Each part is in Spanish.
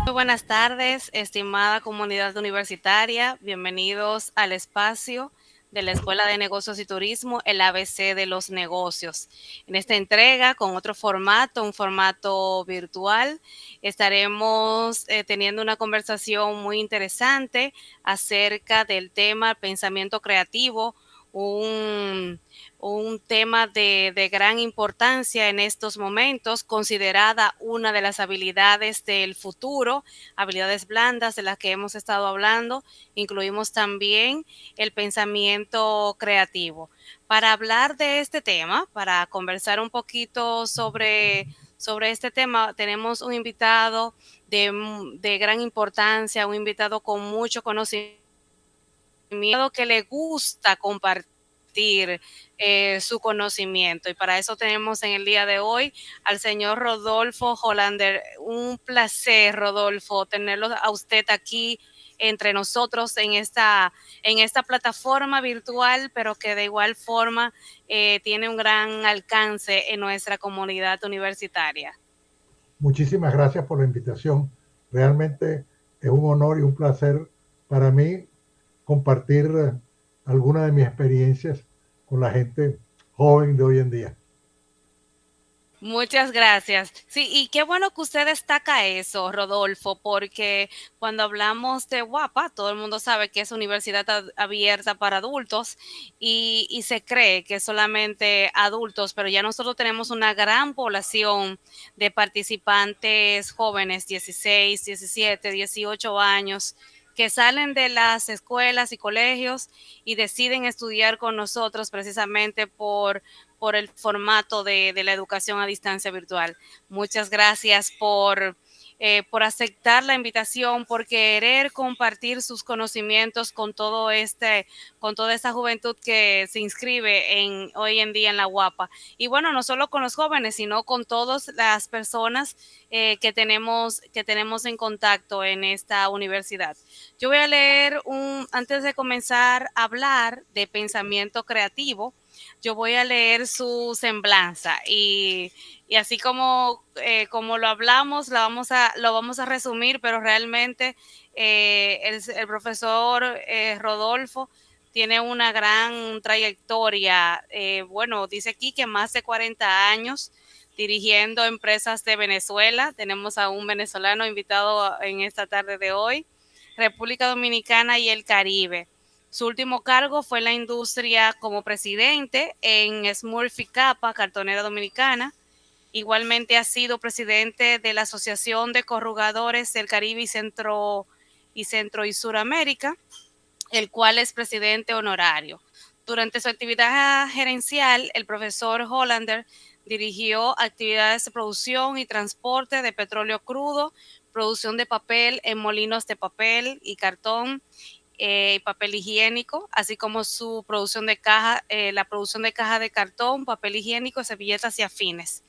Muy buenas tardes, estimada comunidad universitaria. Bienvenidos al espacio de la Escuela de Negocios y Turismo, el ABC de los negocios. En esta entrega, con otro formato, un formato virtual, estaremos teniendo una conversación muy interesante acerca del tema pensamiento creativo, un un tema de gran importancia en estos momentos, considerada una de las habilidades del futuro, habilidades blandas de las que hemos estado hablando. Incluimos también el pensamiento creativo. Para hablar de este tema, para conversar un poquito sobre este tema, tenemos un invitado de gran importancia, un invitado con mucho conocimiento que le gusta compartir su conocimiento. Y para eso tenemos en el día de hoy al señor Rodolfo Hollander. Un placer, Rodolfo, tenerlo a usted aquí entre nosotros en esta plataforma virtual, pero que de igual forma tiene un gran alcance en nuestra comunidad universitaria. Muchísimas gracias por la invitación. Realmente es un honor y un placer para mí compartir algunas de mis experiencias con la gente joven de hoy en día. Muchas gracias. Sí, y qué bueno que usted destaca eso, Rodolfo, porque cuando hablamos de Guapa, todo el mundo sabe que es universidad abierta para adultos y se cree que es solamente adultos, pero ya nosotros tenemos una gran población de participantes jóvenes, 16, 17, 18 años, que salen de las escuelas y colegios y deciden estudiar con nosotros precisamente por el formato de la educación a distancia virtual. Muchas gracias por aceptar la invitación, por querer compartir sus conocimientos con toda esta juventud que se inscribe hoy en día en la UAPA. Y bueno, no solo con los jóvenes, sino con todas las personas que tenemos en contacto en esta universidad. Yo voy a leer antes de comenzar a hablar de pensamiento creativo, yo voy a leer su semblanza y así como lo hablamos, lo vamos a resumir, pero realmente el profesor Rodolfo tiene una gran trayectoria. Bueno, dice aquí que más de 40 años dirigiendo empresas de Venezuela. Tenemos a un venezolano invitado en esta tarde de hoy, República Dominicana y el Caribe. Su último cargo fue en la industria como presidente en Smurfit Kappa, cartonera dominicana. Igualmente ha sido presidente de la Asociación de Corrugadores del Caribe Centro y Suramérica, el cual es presidente honorario. Durante su actividad gerencial, el profesor Hollander dirigió actividades de producción y transporte de petróleo crudo, producción de papel en molinos de papel y cartón, papel higiénico, así como su producción de caja, la producción de caja de cartón, papel higiénico, servilletas y afines.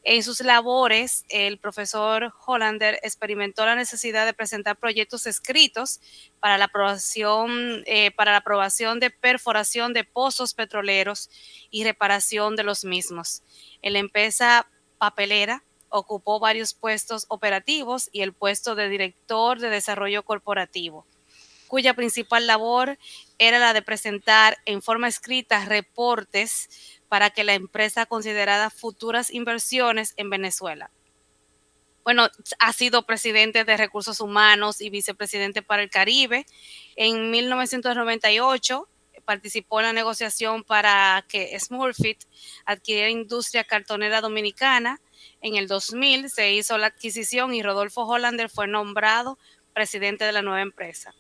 En sus labores, el profesor Hollander experimentó la necesidad de presentar proyectos escritos para la aprobación de perforación de pozos petroleros y reparación de los mismos. En la empresa papelera ocupó varios puestos operativos y el puesto de director de desarrollo corporativo, cuya principal labor era la de presentar en forma escrita reportes para que la empresa considerara futuras inversiones en Venezuela. Bueno, ha sido presidente de Recursos Humanos y vicepresidente para el Caribe. En 1998 participó en la negociación para que Smurfit adquiriera industria cartonera dominicana. En el 2000 se hizo la adquisición y Rodolfo Hollander fue nombrado presidente de la nueva empresa.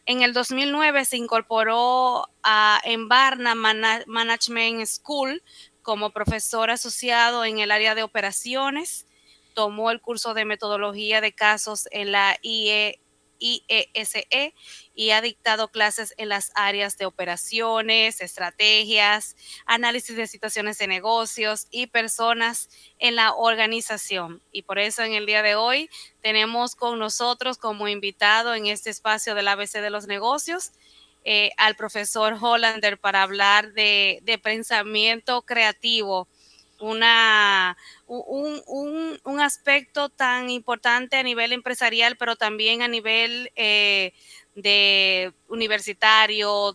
En el 2009 se incorporó a Envarna Management School como profesor asociado en el área de operaciones. Tomó el curso de metodología de casos en la IESE y ha dictado clases en las áreas de operaciones, estrategias, análisis de situaciones de negocios y personas en la organización. Y por eso en el día de hoy tenemos con nosotros como invitado en este espacio del ABC de los negocios al profesor Hollander para hablar de pensamiento creativo, una, un aspecto tan importante a nivel empresarial, pero también a nivel de universitario,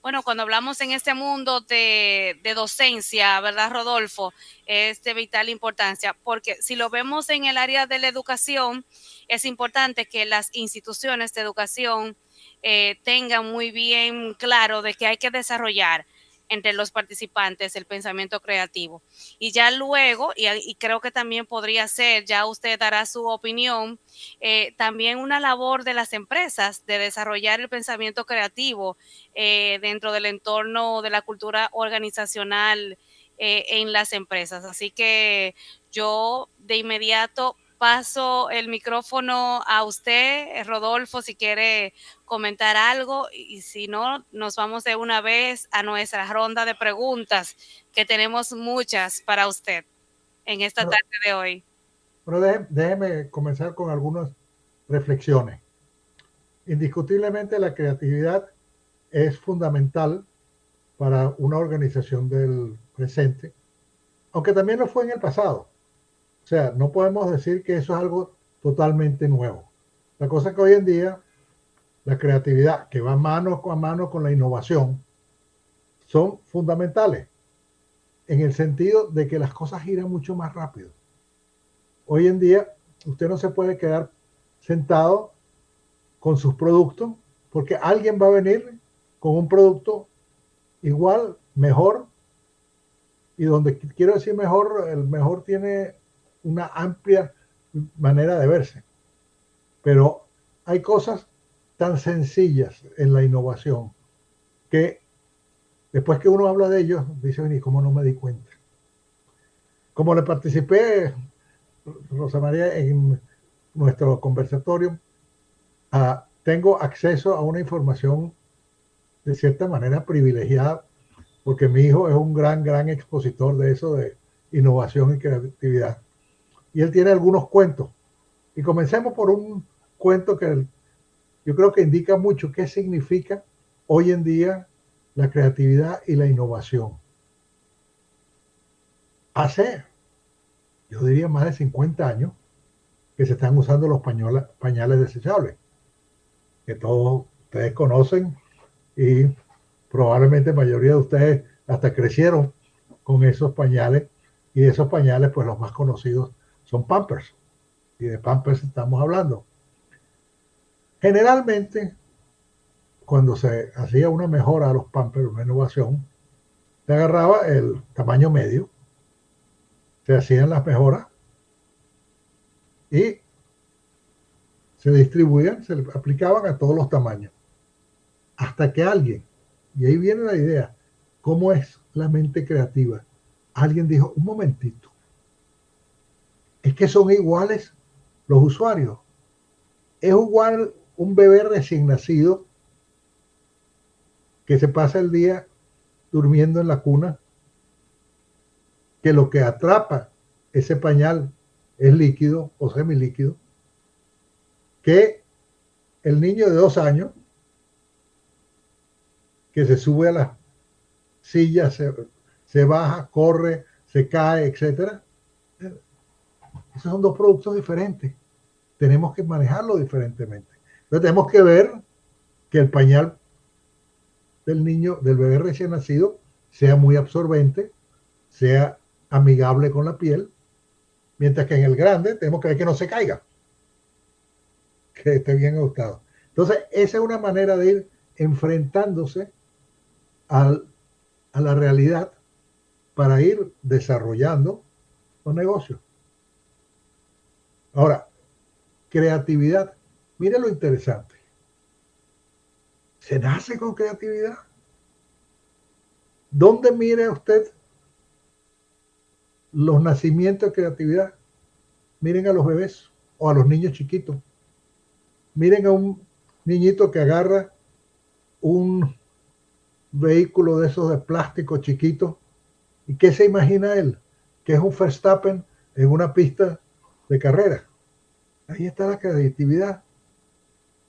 bueno, cuando hablamos en este mundo de docencia, ¿verdad, Rodolfo? Es de vital importancia, porque si lo vemos en el área de la educación, es importante que las instituciones de educación tengan muy bien claro de que hay que desarrollar entre los participantes el pensamiento creativo. Y ya luego, y creo que también podría ser, ya usted dará su opinión, también una labor de las empresas de desarrollar el pensamiento creativo dentro del entorno de la cultura organizacional en las empresas. Así que yo de inmediato paso el micrófono a usted, Rodolfo, si quiere comentar algo, y si no, nos vamos de una vez a nuestra ronda de preguntas, que tenemos muchas para usted en esta Bueno, tarde de hoy. bueno, déjeme comenzar con algunas reflexiones. Indiscutiblemente la creatividad es fundamental para una organización del presente, aunque también lo fue en el pasado. O sea, no podemos decir que eso es algo totalmente nuevo. La cosa es que hoy en día la creatividad, que va mano a mano con la innovación, son fundamentales en el sentido de que las cosas giran mucho más rápido. Hoy en día usted no se puede quedar sentado con sus productos porque alguien va a venir con un producto igual, mejor, y donde quiero decir mejor, el mejor tiene una amplia manera de verse. Pero hay cosas tan sencillas en la innovación que después que uno habla de ellos, dice, ¿y cómo no me di cuenta? Como le participé, Rosa María, en nuestro conversatorio, tengo acceso a una información de cierta manera privilegiada, porque mi hijo es un gran expositor de eso, de innovación y creatividad. Y él tiene algunos cuentos. Y comencemos por un cuento que yo creo que indica mucho qué significa hoy en día la creatividad y la innovación. Hace, yo diría, más de 50 años que se están usando los pañales desechables, que todos ustedes conocen y probablemente la mayoría de ustedes hasta crecieron con esos pañales, y de esos pañales pues los más conocidos son Pampers, y de Pampers estamos hablando. Generalmente cuando se hacía una mejora a los Pampers, una innovación, se agarraba el tamaño medio, se hacían las mejoras y se distribuían, se aplicaban a todos los tamaños. Hasta que alguien, y ahí viene la idea, ¿cómo es la mente creativa? Alguien dijo, un momentito, es que son iguales los usuarios. Es igual un bebé recién nacido que se pasa el día durmiendo en la cuna, que lo que atrapa ese pañal es líquido o semilíquido, que el niño de 2 años que se sube a las sillas, se baja, corre, se cae, etcétera. Esos son dos productos diferentes. Tenemos que manejarlo diferentemente. Entonces tenemos que ver que el pañal del niño, del bebé recién nacido, sea muy absorbente, sea amigable con la piel, mientras que en el grande tenemos que ver que no se caiga, que esté bien ajustado. Entonces, esa es una manera de ir enfrentándose a la realidad para ir desarrollando los negocios. Ahora, creatividad. Mire lo interesante. ¿Se nace con creatividad? ¿Dónde mire usted los nacimientos de creatividad? Miren a los bebés o a los niños chiquitos. Miren a un niñito que agarra un vehículo de esos de plástico chiquito. ¿Y qué se imagina él? Que es un Verstappen en una pista de carrera. Ahí está la creatividad.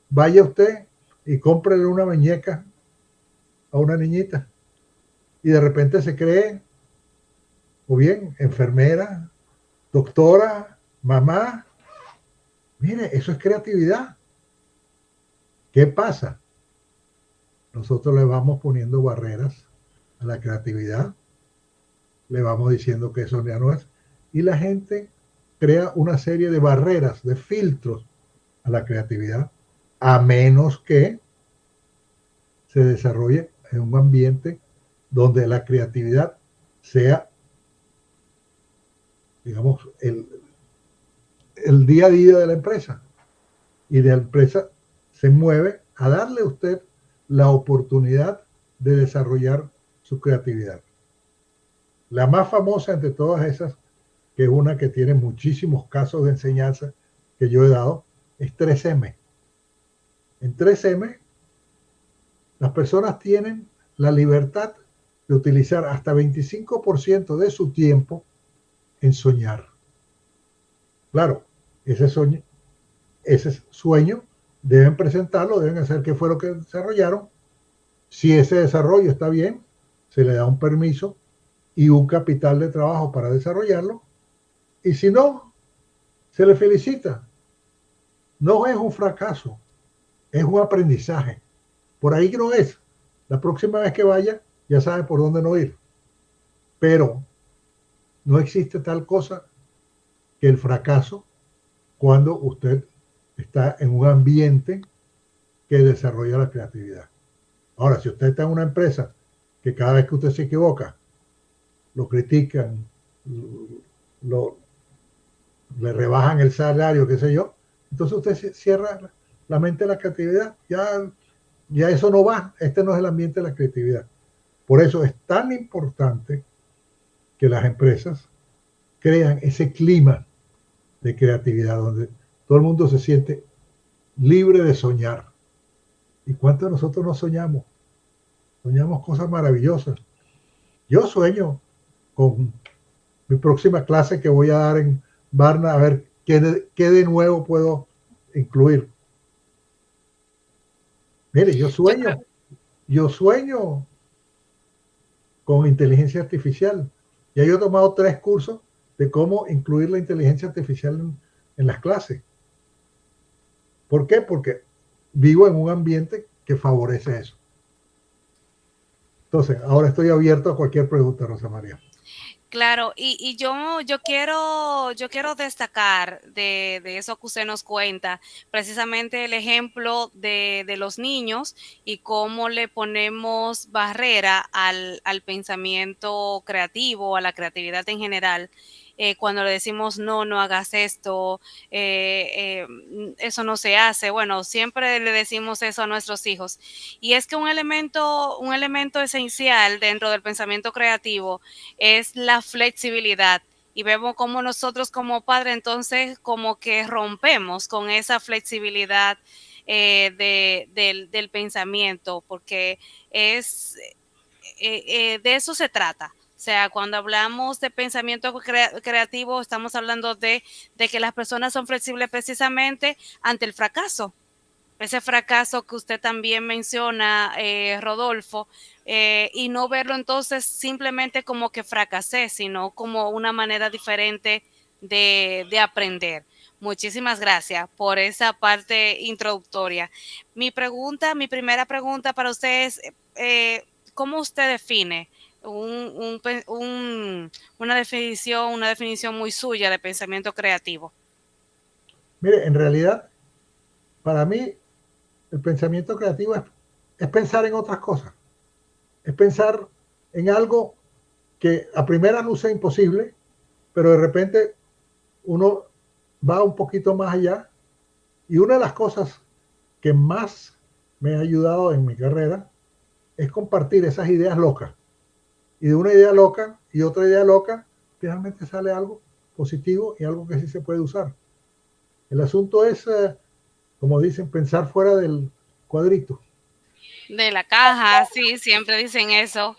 Vaya usted y cómprele una muñeca a una niñita y de repente se cree o bien enfermera, doctora, mamá, mire, eso es creatividad. ¿Qué pasa? Nosotros le vamos poniendo barreras a la creatividad, le vamos diciendo que eso ya no es, y la gente crea una serie de barreras, de filtros a la creatividad, a menos que se desarrolle en un ambiente donde la creatividad sea, digamos, el día a día de la empresa. Y de la empresa se mueve a darle a usted la oportunidad de desarrollar su creatividad. La más famosa entre todas esas, que es una que tiene muchísimos casos de enseñanza que yo he dado, es 3M. En 3M, las personas tienen la libertad de utilizar hasta 25% de su tiempo en soñar. Claro, ese sueño deben presentarlo, deben hacer qué fue lo que desarrollaron. Si ese desarrollo está bien, se le da un permiso y un capital de trabajo para desarrollarlo. Y si no, se le felicita. No es un fracaso, es un aprendizaje. Por ahí no es. La próxima vez que vaya, ya sabe por dónde no ir. Pero no existe tal cosa que el fracaso cuando usted está en un ambiente que desarrolla la creatividad. Ahora, si usted está en una empresa que cada vez que usted se equivoca, lo critican, le rebajan el salario, qué sé yo, entonces usted cierra la mente de la creatividad. Ya eso no va, este no es el ambiente de la creatividad. Por eso es tan importante que las empresas crean ese clima de creatividad donde todo el mundo se siente libre de soñar. ¿Y cuántos de nosotros no soñamos? Soñamos cosas maravillosas. Yo sueño con mi próxima clase que voy a dar en Barna, a ver qué de nuevo puedo incluir. Mire, yo sueño con inteligencia artificial. Ya yo he tomado 3 cursos de cómo incluir la inteligencia artificial en las clases. ¿Por qué? Porque vivo en un ambiente que favorece eso. Entonces, ahora estoy abierto a cualquier pregunta, Rosa María. Claro, y yo quiero destacar de eso que usted nos cuenta, precisamente el ejemplo de los niños y cómo le ponemos barrera al pensamiento creativo, a la creatividad en general. Cuando le decimos no hagas esto, eso no se hace. Bueno, siempre le decimos eso a nuestros hijos. Y es que un elemento esencial dentro del pensamiento creativo es la flexibilidad. Y vemos cómo nosotros como padres entonces como que rompemos con esa flexibilidad del pensamiento, porque de eso se trata. O sea, cuando hablamos de pensamiento creativo, estamos hablando de que las personas son flexibles precisamente ante el fracaso. Ese fracaso que usted también menciona, Rodolfo, y no verlo entonces simplemente como que fracasé, sino como una manera diferente de aprender. Muchísimas gracias por esa parte introductoria. Mi primera pregunta para usted es, ¿cómo usted define una definición muy suya de pensamiento creativo? Mire, en realidad, para mí, el pensamiento creativo es pensar en otras cosas. Es pensar en algo que a primera luce imposible, pero de repente uno va un poquito más allá. Y una de las cosas que más me ha ayudado en mi carrera es compartir esas ideas locas. Y de una idea loca y otra idea loca, finalmente sale algo positivo y algo que sí se puede usar. El asunto es, como dicen, pensar fuera del cuadrito. De la caja, sí, siempre dicen eso.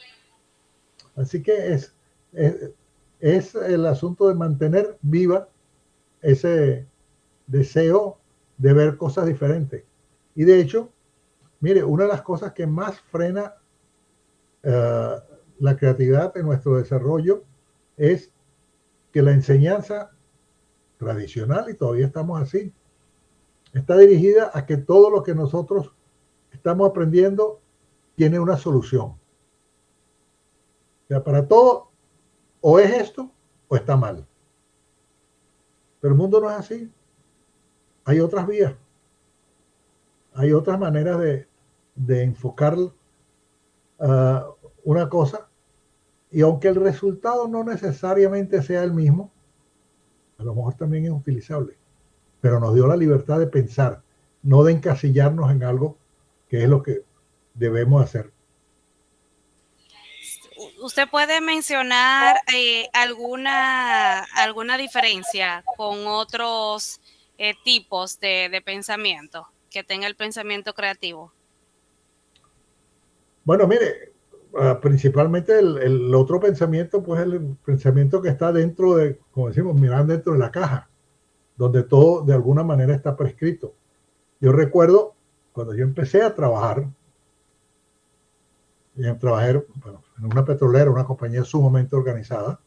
Así que es el asunto de mantener viva ese deseo de ver cosas diferentes. Y de hecho, mire, una de las cosas que más frena la creatividad en nuestro desarrollo es que la enseñanza tradicional, y todavía estamos así. Está dirigida a que todo lo que nosotros estamos aprendiendo tiene una solución. O sea, para todo, o es esto o está mal. Pero el mundo no es así. Hay otras vías, hay otras maneras de enfocar una cosa, y aunque el resultado no necesariamente sea el mismo, a lo mejor también es utilizable, pero nos dio la libertad de pensar, no de encasillarnos en algo que es lo que debemos hacer. ¿Usted puede mencionar alguna diferencia con otros tipos de pensamiento que tenga el pensamiento creativo? Bueno, mire, principalmente el otro pensamiento, pues el pensamiento que está dentro de, como decimos, mirar dentro de la caja, donde todo de alguna manera está prescrito. Yo recuerdo cuando yo empecé a trabajar, trabajé bueno, en una petrolera, una compañía sumamente organizada,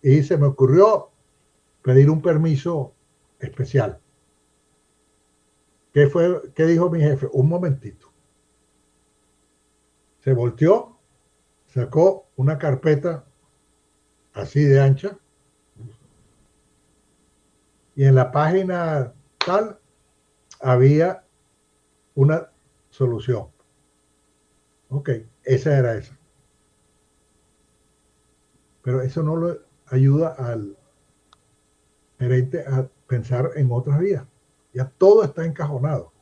y se me ocurrió pedir un permiso especial. ¿Qué dijo mi jefe? Un momentito. Se volteó, sacó una carpeta así de ancha, y en la página tal había una solución. Ok, esa era esa. Pero eso no le ayuda al gerente a pensar en otras vías. Ya todo está encajonado.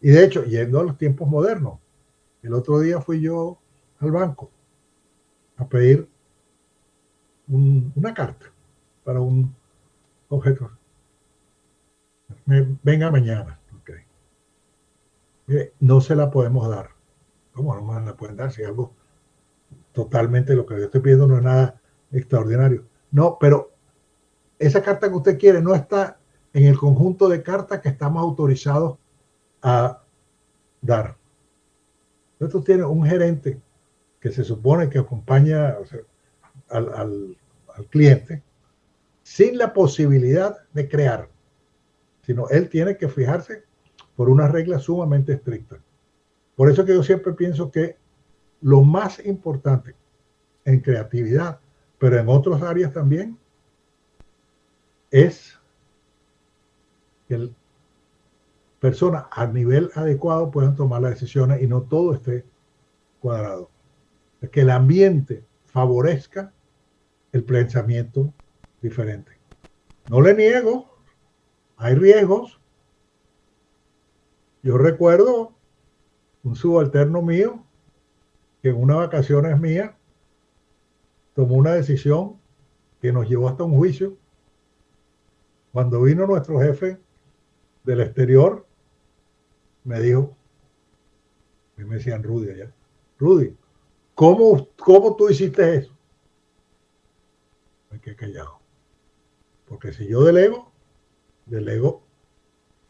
Y de hecho, yendo a los tiempos modernos, el otro día fui yo al banco a pedir una carta para un objeto. Venga mañana. Okay. Mire, no se la podemos dar. ¿Cómo no me la pueden dar? Si algo totalmente lo que yo estoy pidiendo no es nada extraordinario. No, pero esa carta que usted quiere no está en el conjunto de cartas que estamos autorizados a dar. Entonces tú tienes un gerente que se supone que acompaña, o sea, al cliente sin la posibilidad de crear, sino él tiene que fijarse por unas reglas sumamente estrictas. Por eso que yo siempre pienso que lo más importante en creatividad, pero en otras áreas también, es que las personas a nivel adecuado puedan tomar las decisiones y no todo esté cuadrado. Que el ambiente favorezca el pensamiento diferente. No le niego, hay riesgos. Yo recuerdo un subalterno mío que en unas vacaciones mías tomó una decisión que nos llevó hasta un juicio. Cuando vino nuestro jefe del exterior, me dijo, y me decían Rudy allá, Rudy, ¿cómo tú hiciste eso? Me quedé callado. Porque si yo delego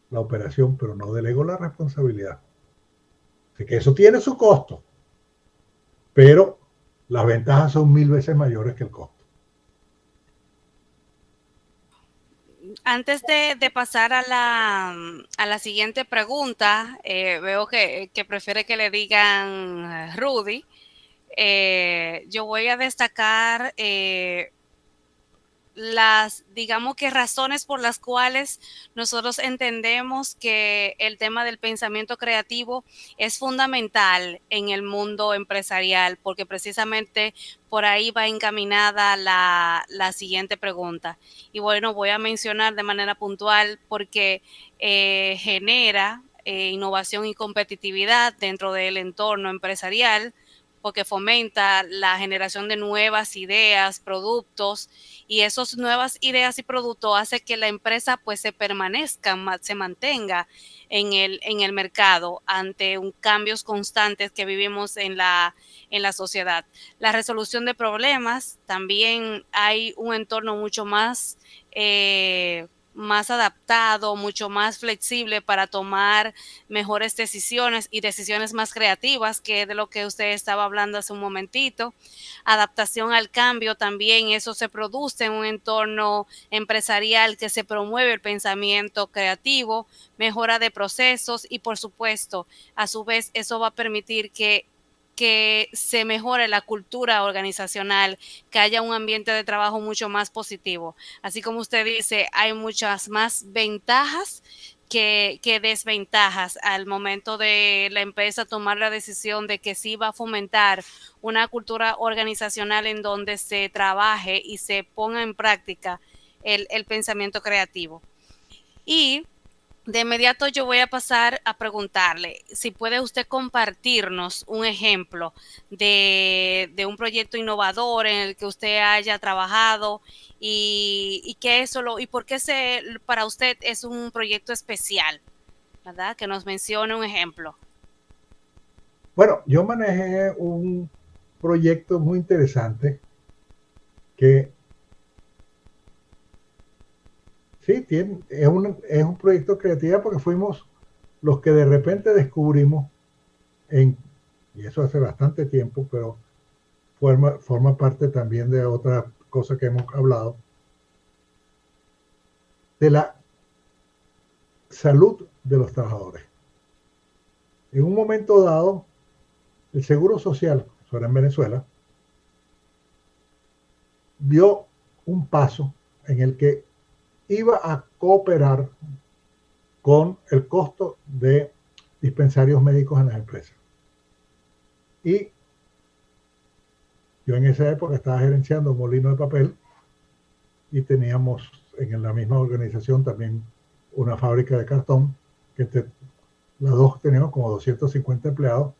la operación, pero no delego la responsabilidad. Así que eso tiene su costo, pero las ventajas son 1000 veces mayores que el costo. Antes de pasar a la siguiente pregunta, veo que prefiere que le digan Rudy. Yo voy a destacar digamos que razones por las cuales nosotros entendemos que el tema del pensamiento creativo es fundamental en el mundo empresarial, porque precisamente por ahí va encaminada la siguiente pregunta. Y bueno, voy a mencionar de manera puntual porque genera innovación y competitividad dentro del entorno empresarial, porque fomenta la generación de nuevas ideas, productos, y esas nuevas ideas y productos hace que la empresa pues se permanezca, se mantenga en el mercado ante cambios constantes que vivimos en la sociedad. La resolución de problemas, también hay un entorno mucho más más adaptado, mucho más flexible para tomar mejores decisiones y decisiones más creativas, que es de lo que usted estaba hablando hace un momentito. Adaptación al cambio también, eso se produce en un entorno empresarial que se promueve el pensamiento creativo, mejora de procesos y, por supuesto, a su vez eso va a permitir que se mejore la cultura organizacional, que haya un ambiente de trabajo mucho más positivo. Así como usted dice, hay muchas más ventajas que desventajas al momento de la empresa tomar la decisión de que sí va a fomentar una cultura organizacional en donde se trabaje y se ponga en práctica el pensamiento creativo. Y de inmediato yo voy a pasar a preguntarle si puede usted compartirnos un ejemplo de un proyecto innovador en el que usted haya trabajado y que eso y por qué para usted es un proyecto especial, ¿verdad? Que nos mencione un ejemplo. Bueno, yo manejé un proyecto muy interesante que sí, es un proyecto creativo porque fuimos los que de repente descubrimos, y eso hace bastante tiempo, pero forma parte también de otra cosa que hemos hablado, de la salud de los trabajadores. En un momento dado, el Seguro Social, eso era en Venezuela, dio un paso en el que iba a cooperar con el costo de dispensarios médicos en las empresas. Y yo en esa época estaba gerenciando un molino de papel y teníamos en la misma organización también una fábrica de cartón, que las dos teníamos como 250 empleados,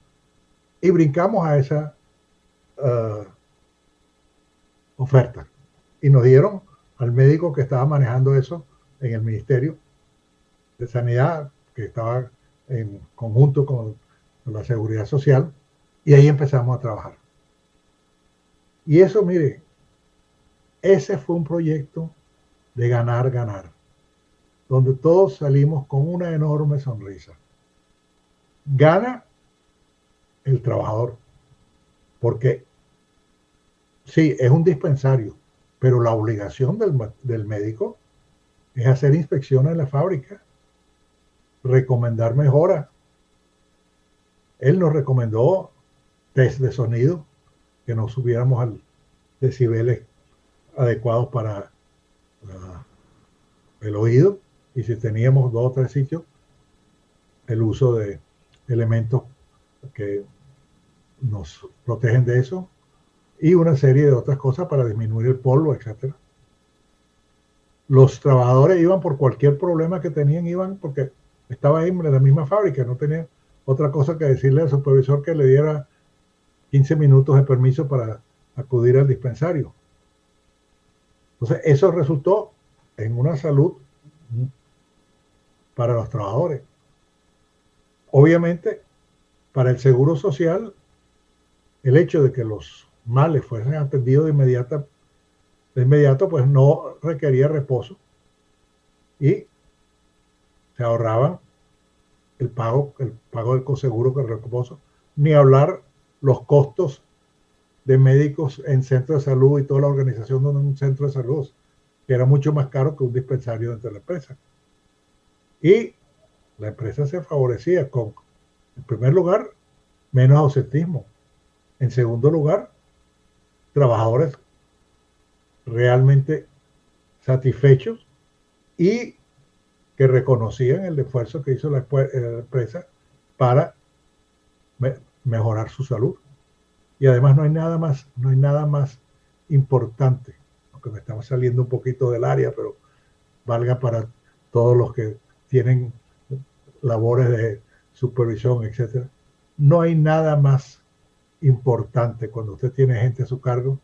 y brincamos a esa oferta. Y nos dieron al médico que estaba manejando eso en el Ministerio de Sanidad, que estaba en conjunto con la Seguridad Social, y ahí empezamos a trabajar. Y eso, mire, ese fue un proyecto de ganar, ganar, donde todos salimos con una enorme sonrisa. Gana el trabajador, porque sí, es un dispensario, pero la obligación del médico es hacer inspecciones en la fábrica, recomendar mejoras. Él nos recomendó test de sonido, que no subiéramos al decibeles adecuados para el oído, y si teníamos 2 o 3 sitios, el uso de elementos que nos protegen de eso, y una serie de otras cosas para disminuir el polvo, etc. Los trabajadores iban por cualquier problema que tenían, iban porque estaba ahí en la misma fábrica, no tenían otra cosa que decirle al supervisor que le diera 15 minutos de permiso para acudir al dispensario. Entonces, eso resultó en una salud para los trabajadores. Obviamente, para el Seguro Social, el hecho de que los males fuesen atendidos de inmediato, pues no requería reposo y se ahorraban el pago del coseguro con el reposo, ni hablar los costos de médicos en centros de salud y toda la organización de un centro de salud, que era mucho más caro que un dispensario dentro de la empresa. Y la empresa se favorecía con, en primer lugar, menos ausentismo. En segundo lugar, trabajadores realmente satisfechos y que reconocían el esfuerzo que hizo la empresa para mejorar su salud. Y además no hay nada más importante, aunque me estamos saliendo un poquito del área, pero valga para todos los que tienen labores de supervisión, etcétera. No hay nada más importante cuando usted tiene gente a su cargo,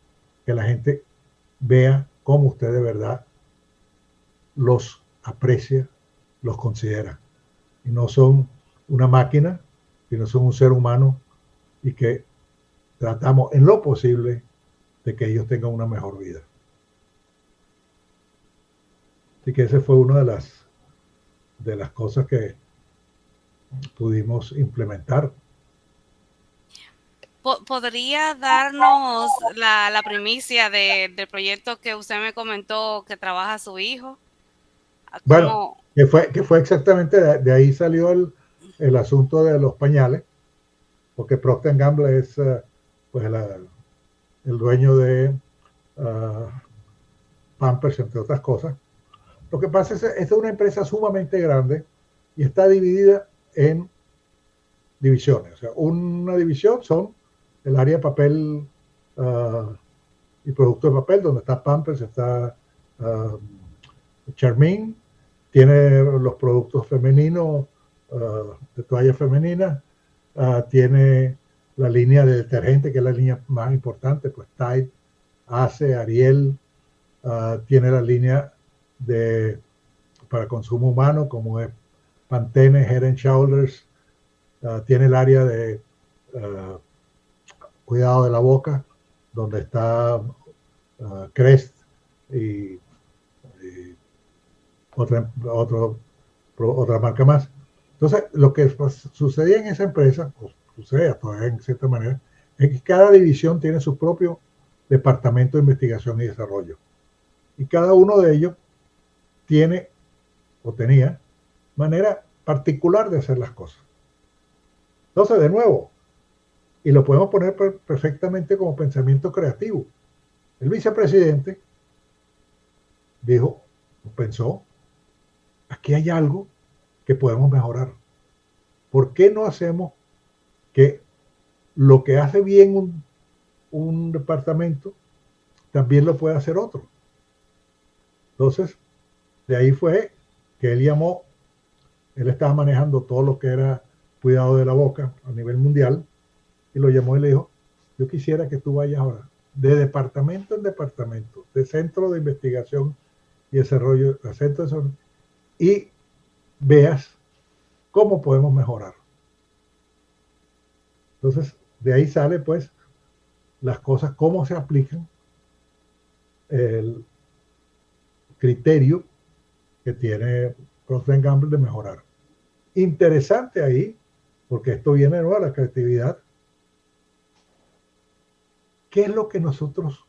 que la gente vea cómo usted de verdad los aprecia, los considera. Y no son una máquina, sino son un ser humano, y que tratamos en lo posible de que ellos tengan una mejor vida. Así que esa fue una de las cosas que pudimos implementar. ¿Podría darnos la primicia del proyecto que usted me comentó que trabaja su hijo? Bueno, ¿Cómo? que fue exactamente de ahí salió el asunto de los pañales, porque Procter Gamble es pues el dueño de Pampers, entre otras cosas. Lo que pasa es que esta es una empresa sumamente grande y está dividida en divisiones. O sea, una división son el área de papel y productos de papel, donde está Pampers, está Charmin, tiene los productos femeninos, de toallas femeninas, tiene la línea de detergente, que es la línea más importante, pues Tide, Ace, Ariel, tiene la línea de para consumo humano, como es Pantene, Head and Shoulders, tiene el área de cuidado de la boca, donde está Crest y otra marca más. Entonces, lo que sucedía en esa empresa, o sucede todavía en cierta manera, es que cada división tiene su propio departamento de investigación y desarrollo. Y cada uno de ellos tiene o tenía manera particular de hacer las cosas. Entonces, de nuevo, y lo podemos poner perfectamente como pensamiento creativo. El vicepresidente dijo, pensó, aquí hay algo que podemos mejorar. ¿Por qué no hacemos que lo que hace bien un departamento también lo puede hacer otro? Entonces, de ahí fue que él llamó, él estaba manejando todo lo que era cuidado de la boca a nivel mundial, y lo llamó y le dijo, yo quisiera que tú vayas ahora de departamento en departamento, de centro de investigación y desarrollo, de centro de desarrollo, y veas cómo podemos mejorar. Entonces, de ahí sale pues las cosas, cómo se aplican, el criterio que tiene Procter Gamble de mejorar. Interesante ahí, porque esto viene de nuevo a la creatividad. ¿Qué es lo que nosotros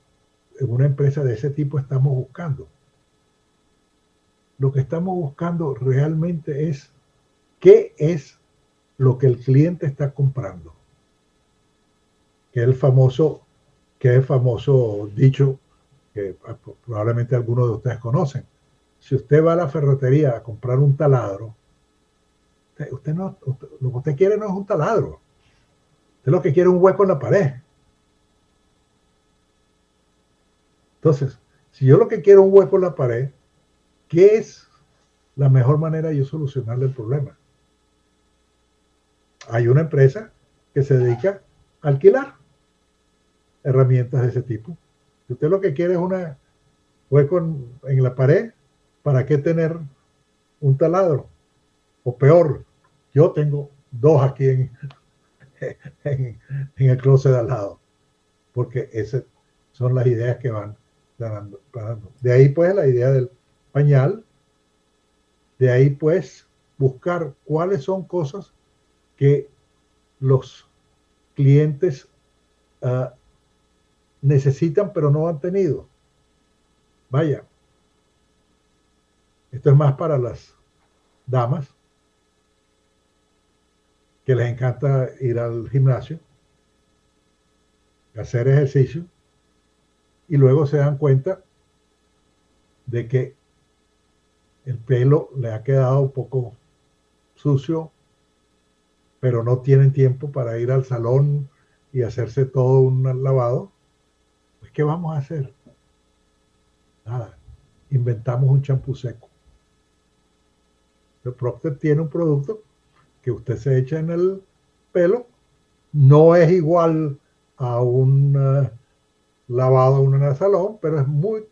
en una empresa de ese tipo estamos buscando? Lo que estamos buscando realmente es qué es lo que el cliente está comprando. Que es el famoso dicho que probablemente algunos de ustedes conocen. Si usted va a la ferretería a comprar un taladro, lo que usted quiere no es un taladro. Usted lo que quiere es un hueco en la pared. Entonces, si yo lo que quiero es un hueco en la pared, ¿qué es la mejor manera de yo solucionarle el problema? Hay una empresa que se dedica a alquilar herramientas de ese tipo. Si usted lo que quiere es un hueco en la pared, ¿para qué tener un taladro? O peor, yo tengo dos aquí en el closet de al lado, porque esas son las ideas que van dando. De ahí pues la idea del pañal, de ahí pues buscar cuáles son cosas que los clientes necesitan pero no han tenido. Vaya, esto es más para las damas que les encanta ir al gimnasio, hacer ejercicio, y luego se dan cuenta de que el pelo le ha quedado un poco sucio, pero no tienen tiempo para ir al salón y hacerse todo un lavado. Pues, ¿qué vamos a hacer? Nada, inventamos un champú seco. El Procter tiene un producto que usted se echa en el pelo, no es igual a un lavado en un salón, pero es muy,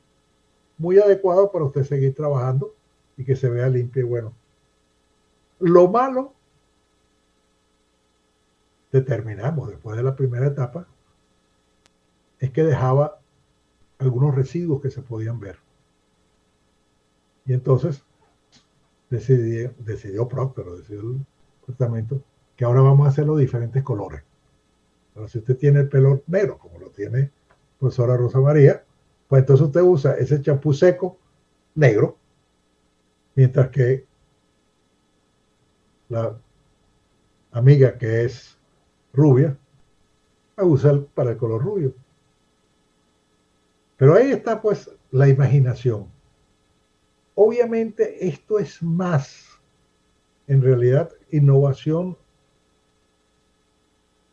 muy adecuado para usted seguir trabajando y que se vea limpio y bueno. Lo malo, determinamos después de la primera etapa, es que dejaba algunos residuos que se podían ver. Y entonces decidió Procter, decidió el departamento, que ahora vamos a hacerlo de diferentes colores. Pero si usted tiene el pelo negro, como lo tiene profesora Rosa María, pues entonces usted usa ese champú seco negro, mientras que la amiga que es rubia va a usar para el color rubio. Pero ahí está pues la imaginación. Obviamente esto es más, en realidad, innovación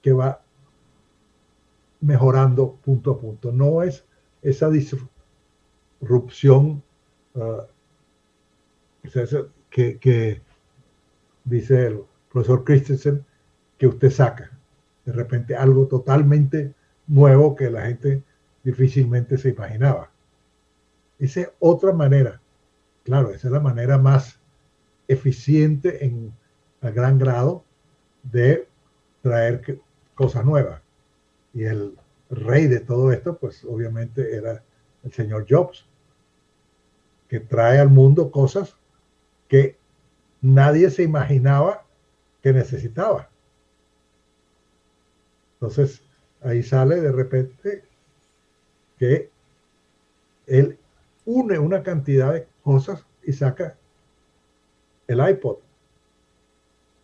que va mejorando punto a punto. No es esa disrupción que dice el profesor Christensen, que usted saca. De repente algo totalmente nuevo que la gente difícilmente se imaginaba. Esa es otra manera. Claro, esa es la manera más eficiente a gran grado de traer cosas nuevas. Y el rey de todo esto, pues obviamente era el señor Jobs, que trae al mundo cosas que nadie se imaginaba que necesitaba. Entonces, ahí sale de repente que él une una cantidad de cosas y saca el iPod.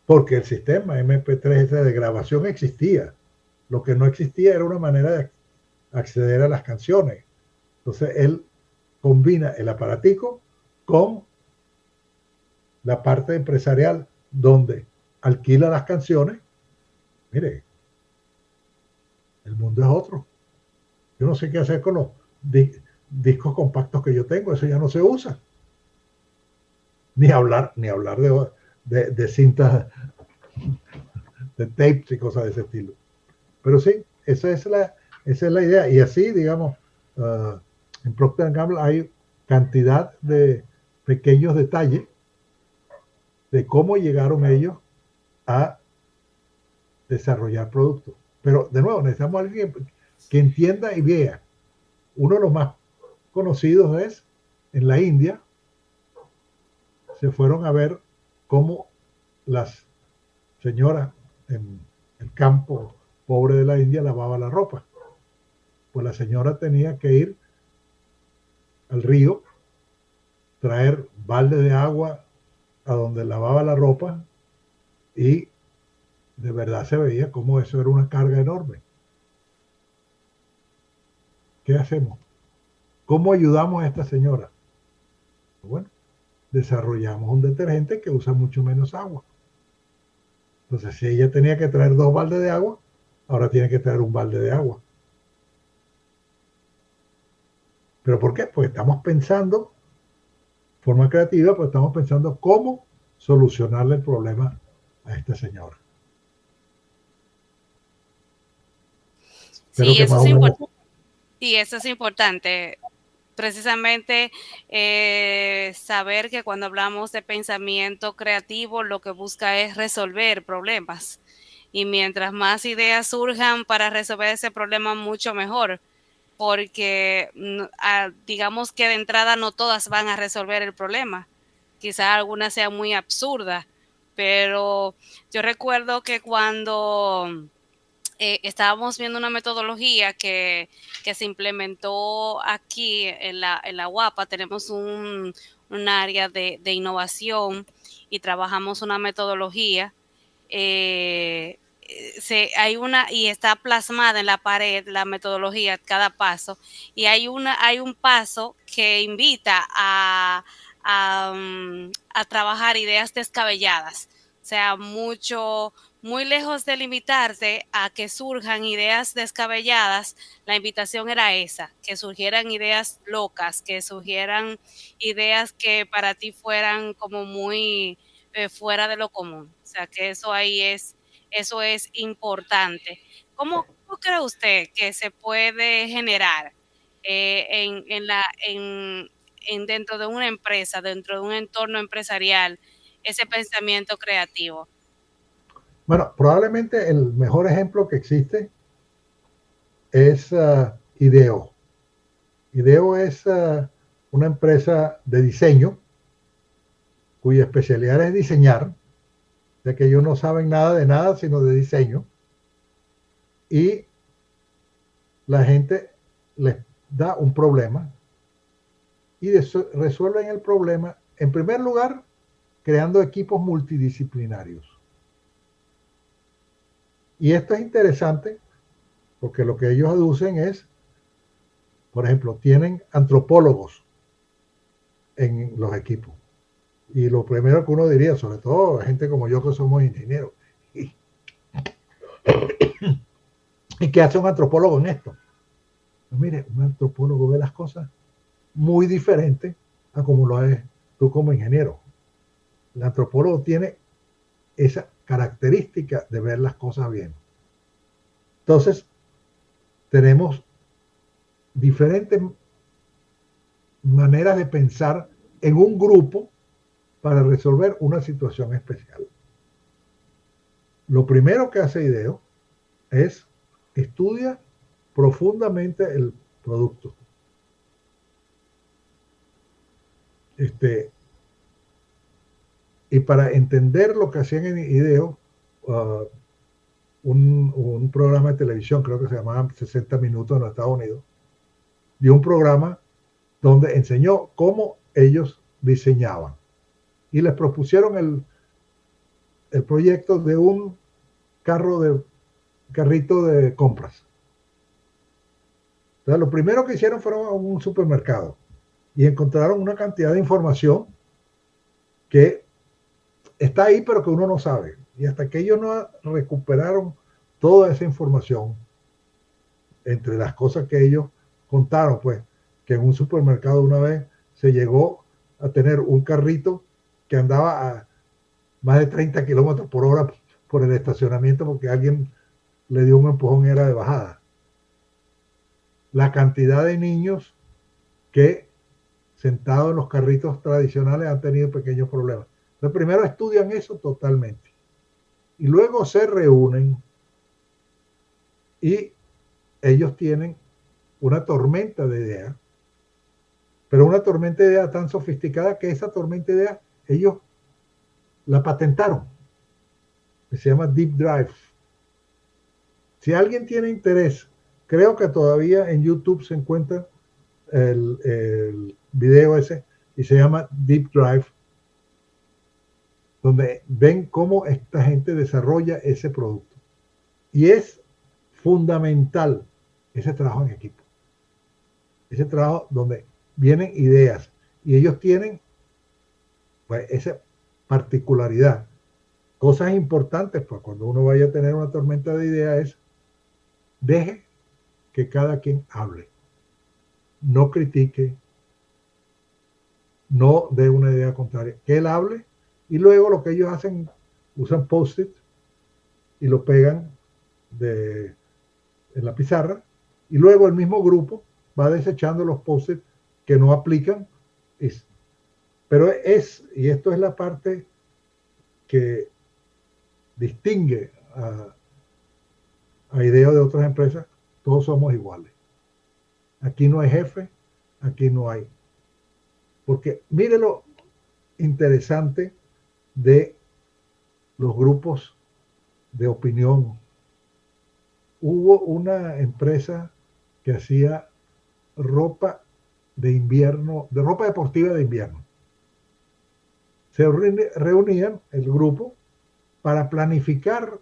Porque el sistema MP3 de grabación existía. Lo que no existía era una manera de acceder a las canciones. Entonces, él combina el aparatico con la parte empresarial, donde alquila las canciones. Mire, el mundo es otro. Yo no sé qué hacer con los discos compactos que yo tengo, eso ya no se usa. Ni hablar de cintas, de tapes y cosas de ese estilo. Pero sí, esa es la idea. Y así, digamos, en Procter & Gamble hay cantidad de pequeños detalles de cómo llegaron ellos a desarrollar productos. Pero, de nuevo, necesitamos a alguien que entienda y vea. Uno de los más conocidos es en la India. Se fueron a ver cómo las señoras en el campo pobre de la India lavaban la ropa. Pues la señora tenía que ir al río, traer balde de agua a donde lavaba la ropa, y de verdad se veía como eso era una carga enorme. ¿Qué hacemos? ¿Cómo ayudamos a esta señora? Bueno, desarrollamos un detergente que usa mucho menos agua. Entonces, si ella tenía que traer 2 baldes de agua, ahora tiene que traer un balde de agua. ¿Pero por qué? Pues estamos pensando, de forma creativa, pues estamos pensando cómo solucionarle el problema a esta señora. Sí, eso es importante. Y eso es importante. Precisamente saber que cuando hablamos de pensamiento creativo, lo que busca es resolver problemas. Y mientras más ideas surjan para resolver ese problema, mucho mejor. Porque digamos que de entrada no todas van a resolver el problema. Quizás algunas sean muy absurdas. Pero yo recuerdo que cuando estábamos viendo una metodología que se implementó aquí en la UAPA. Tenemos un área de innovación y trabajamos una metodología. Hay una, y está plasmada en la pared la metodología, cada paso, y hay un paso que invita a trabajar ideas descabelladas. O sea, muy lejos de limitarte a que surjan ideas descabelladas, la invitación era esa, que surgieran ideas locas, que surgieran ideas que para ti fueran como muy fuera de lo común. O sea, que eso es importante. ¿Cómo cree usted que se puede generar dentro de una empresa, dentro de un entorno empresarial, ese pensamiento creativo? Bueno, probablemente el mejor ejemplo que existe es IDEO. IDEO es una empresa de diseño cuya especialidad es diseñar, de que ellos no saben nada de nada, sino de diseño, y la gente les da un problema y resuelven el problema, en primer lugar, creando equipos multidisciplinarios. Y esto es interesante porque lo que ellos aducen es, por ejemplo, tienen antropólogos en los equipos. Y lo primero que uno diría, sobre todo gente como yo que somos ingenieros, ¿y qué hace un antropólogo en esto? Pues mire, un antropólogo ve las cosas muy diferentes a como lo es tú como ingeniero. El antropólogo tiene esa característica de ver las cosas bien. Entonces, tenemos diferentes maneras de pensar en un grupo para resolver una situación especial. Lo primero que hace IDEO es estudia profundamente el producto. Y para entender lo que hacían en IDEO, un programa de televisión, creo que se llamaba 60 Minutos en los Estados Unidos, dio un programa donde enseñó cómo ellos diseñaban. Y les propusieron el proyecto de un carrito de compras. Entonces, lo primero que hicieron fueron a un supermercado y encontraron una cantidad de información que está ahí, pero que uno no sabe. Y hasta que ellos no recuperaron toda esa información, entre las cosas que ellos contaron, pues, que en un supermercado una vez se llegó a tener un carrito que andaba a más de 30 kilómetros por hora por el estacionamiento porque alguien le dio un empujón y era de bajada. La cantidad de niños que sentados en los carritos tradicionales han tenido pequeños problemas. Entonces, primero estudian eso totalmente y luego se reúnen y ellos tienen una tormenta de ideas, pero una tormenta de ideas tan sofisticada que esa tormenta de ideas ellos la patentaron. Se llama Deep Drive. Si alguien tiene interés, creo que todavía en YouTube se encuentra el video ese y se llama Deep Drive, donde ven cómo esta gente desarrolla ese producto. Y es fundamental ese trabajo en equipo. Ese trabajo donde vienen ideas y ellos tienen pues esa particularidad. Cosas importantes, pues cuando uno vaya a tener una tormenta de ideas es deje que cada quien hable. No critique, no dé una idea contraria, que él hable y luego lo que ellos hacen, usan post-it y lo pegan en la pizarra y luego el mismo grupo va desechando los post-it que no aplican. Pero y esto es la parte que distingue a IDEO de otras empresas, todos somos iguales. Aquí no hay jefe, aquí no hay. Porque mire lo interesante de los grupos de opinión. Hubo una empresa que hacía ropa de invierno, de ropa deportiva de invierno. Se reunían el grupo para planificar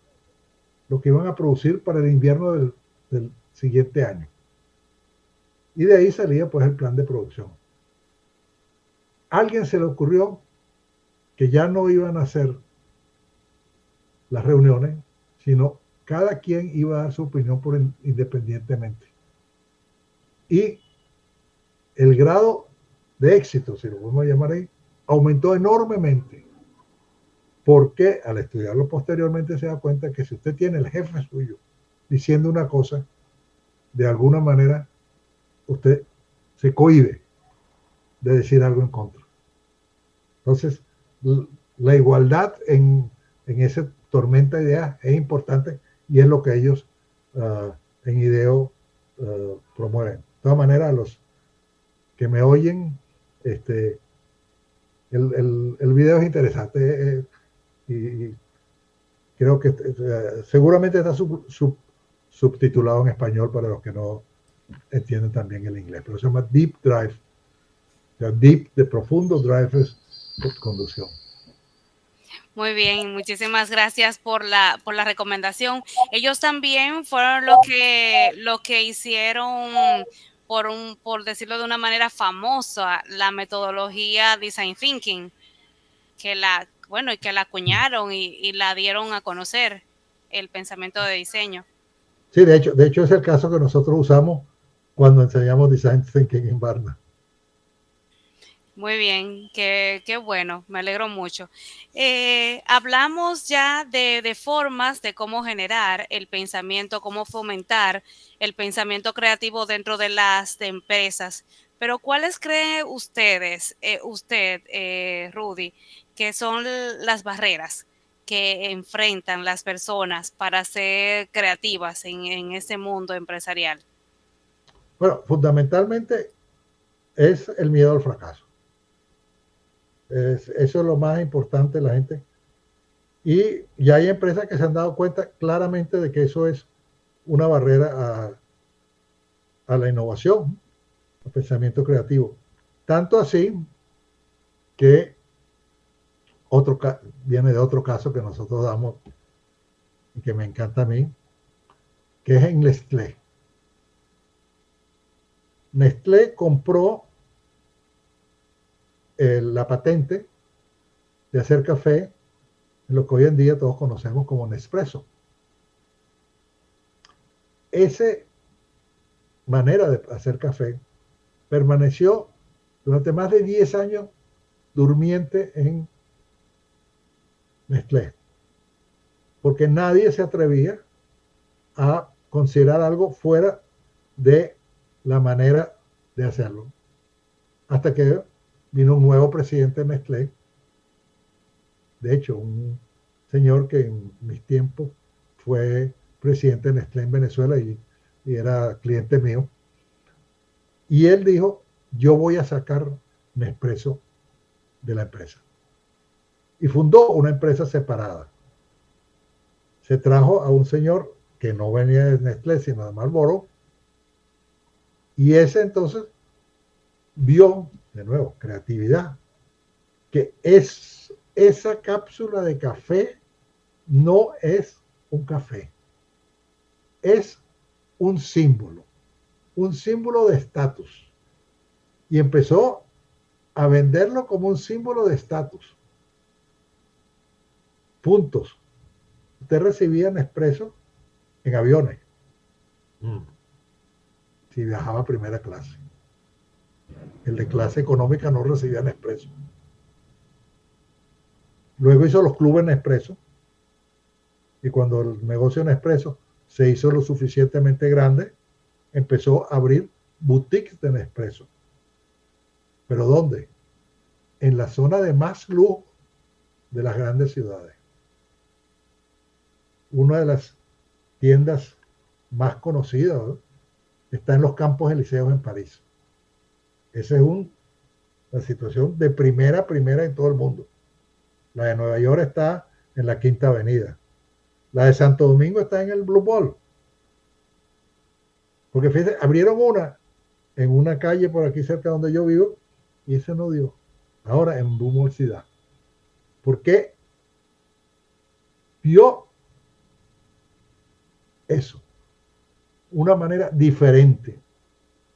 lo que iban a producir para el invierno del siguiente año. Y de ahí salía pues el plan de producción. A alguien se le ocurrió que ya no iban a hacer las reuniones, sino cada quien iba a dar su opinión independientemente. Y el grado de éxito, si lo podemos llamar ahí, aumentó enormemente. Porque al estudiarlo posteriormente se da cuenta que si usted tiene el jefe suyo diciendo una cosa, de alguna manera usted se cohíbe de decir algo en contra. Entonces, la igualdad en esa tormenta de ideas es importante y es lo que ellos en IDEO promueven. De todas maneras, los que me oyen, El video es interesante y creo que seguramente está subtitulado en español para los que no entienden también el inglés, pero se llama Deep Drive. O sea, deep de profundo, drive es conducción. Muy bien, muchísimas gracias por la recomendación. Ellos también fueron lo que hicieron, por decirlo de una manera famosa, la metodología Design Thinking, y que la acuñaron y la dieron a conocer, el pensamiento de diseño. Sí, de hecho es el caso que nosotros usamos cuando enseñamos Design Thinking en Barna. Muy bien, qué bueno, me alegro mucho. Hablamos ya de formas de cómo generar el pensamiento, cómo fomentar el pensamiento creativo dentro de las empresas, pero ¿cuáles cree Rudy, que son las barreras que enfrentan las personas para ser creativas en ese mundo empresarial? Bueno, fundamentalmente es el miedo al fracaso. Eso es lo más importante de la gente. Y ya hay empresas que se han dado cuenta claramente de que eso es una barrera a la innovación, al pensamiento creativo. Tanto así que viene de otro caso que nosotros damos y que me encanta a mí, que es en Nestlé. Nestlé compró la patente de hacer café en lo que hoy en día todos conocemos como Nespresso. Esa manera de hacer café permaneció durante más de 10 años durmiente en Nestlé, porque nadie se atrevía a considerar algo fuera de la manera de hacerlo. Hasta que vino un nuevo presidente de Nestlé, de hecho, un señor que en mis tiempos fue presidente de Nestlé en Venezuela y era cliente mío. Y él dijo, yo voy a sacar Nespresso de la empresa. Y fundó una empresa separada. Se trajo a un señor que no venía de Nestlé, sino de Marlboro. Y ese entonces vio, de nuevo, creatividad, que esa cápsula de café no es un café, es un símbolo de estatus. Y empezó a venderlo como un símbolo de estatus. Puntos. Usted recibía Nespresso en aviones. Si viajaba a primera clase. El de clase económica no recibía Nespresso. Luego hizo los clubes Nespresso. Y cuando el negocio Nespresso se hizo lo suficientemente grande, empezó a abrir boutiques de Nespresso. ¿Pero dónde? En la zona de más lujo de las grandes ciudades. Una de las tiendas más conocidas, ¿no?, está en los Campos Elíseos en París. Esa es una situación de primera en todo el mundo. La de Nueva York está en la Quinta Avenida. La de Santo Domingo está en el Blue Ball. Porque fíjense, abrieron una en una calle por aquí cerca donde yo vivo y ese no dio. Ahora en Blue Mall sí da. ¿Por qué? Vio eso. Una manera diferente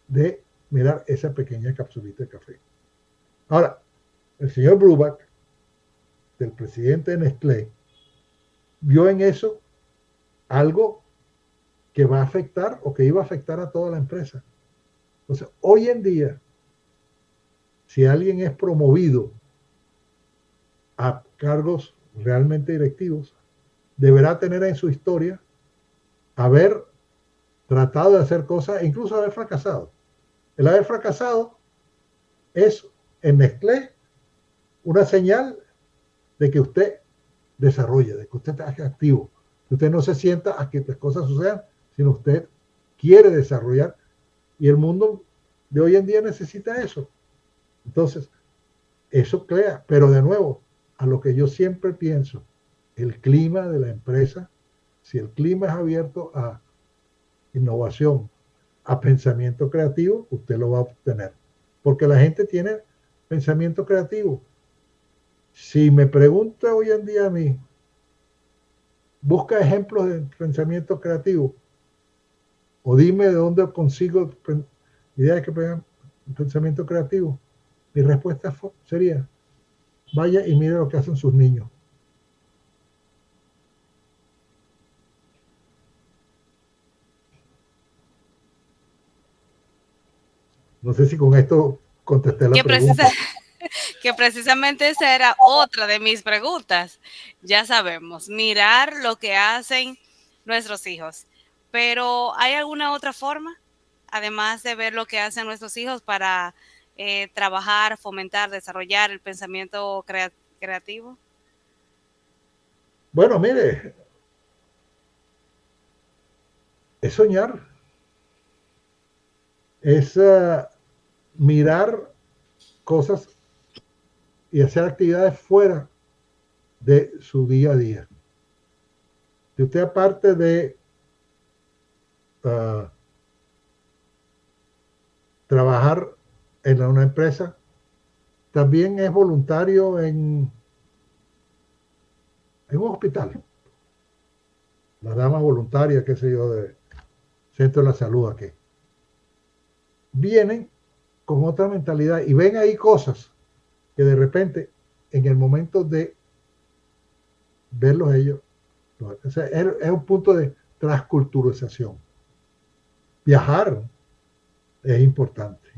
de mirar esa pequeña capsulita de café. Ahora, el señor Bruback, del presidente de Nestlé, vio en eso algo que va a afectar o que iba a afectar a toda la empresa. Entonces, hoy en día, si alguien es promovido a cargos realmente directivos, deberá tener en su historia haber tratado de hacer cosas e incluso haber fracasado. El haber fracasado es en Nestlé una señal de que usted desarrolle, de que usted esté activo, que usted no se sienta a que las cosas sucedan, sino usted quiere desarrollar y el mundo de hoy en día necesita eso. Entonces, eso crea, pero de nuevo, a lo que yo siempre pienso, el clima de la empresa, si el clima es abierto a innovación, a pensamiento creativo, usted lo va a obtener. Porque la gente tiene pensamiento creativo. Si me pregunta hoy en día a mí, busca ejemplos de pensamiento creativo o dime de dónde consigo ideas que pegan pensamiento creativo, mi respuesta sería, vaya y mire lo que hacen sus niños. No sé si con esto contesté la pregunta. Que precisamente esa era otra de mis preguntas. Ya sabemos, mirar lo que hacen nuestros hijos. Pero ¿hay alguna otra forma, además de ver lo que hacen nuestros hijos, para trabajar, fomentar, desarrollar el pensamiento creativo? Bueno, mire, es soñar, es mirar cosas y hacer actividades fuera de su día a día. Si usted aparte de trabajar en una empresa, también es voluntario en un hospital. Las damas voluntarias, qué sé yo, de Centro de la Salud aquí. Vienen con otra mentalidad y ven ahí cosas que de repente, en el momento de verlos ellos, o sea, es un punto de transculturización. Viajar es importante.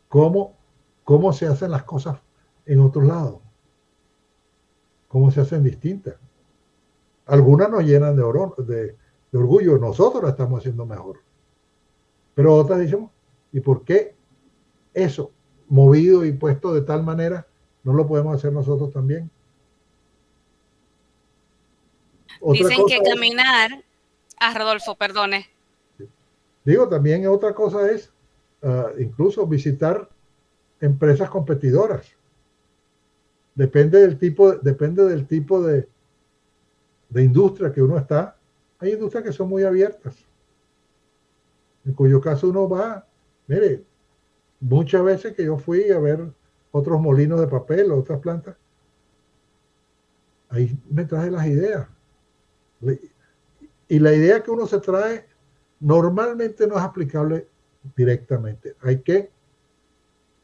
¿Cómo se hacen las cosas en otros lados? ¿Cómo se hacen distintas? Algunas nos llenan de orgullo, nosotros la estamos haciendo mejor. Pero otras dicen, ¿y por qué eso, movido y puesto de tal manera, no lo podemos hacer nosotros también? Otra Dicen cosa que es, caminar, Rodolfo, perdone. digo, también otra cosa es incluso visitar empresas competidoras. Depende del tipo de industria que uno está. Hay industrias que son muy abiertas, en cuyo caso uno va, mire, muchas veces que yo fui a ver otros molinos de papel, otras plantas, ahí me traje las ideas. Y la idea que uno se trae normalmente no es aplicable directamente. Hay que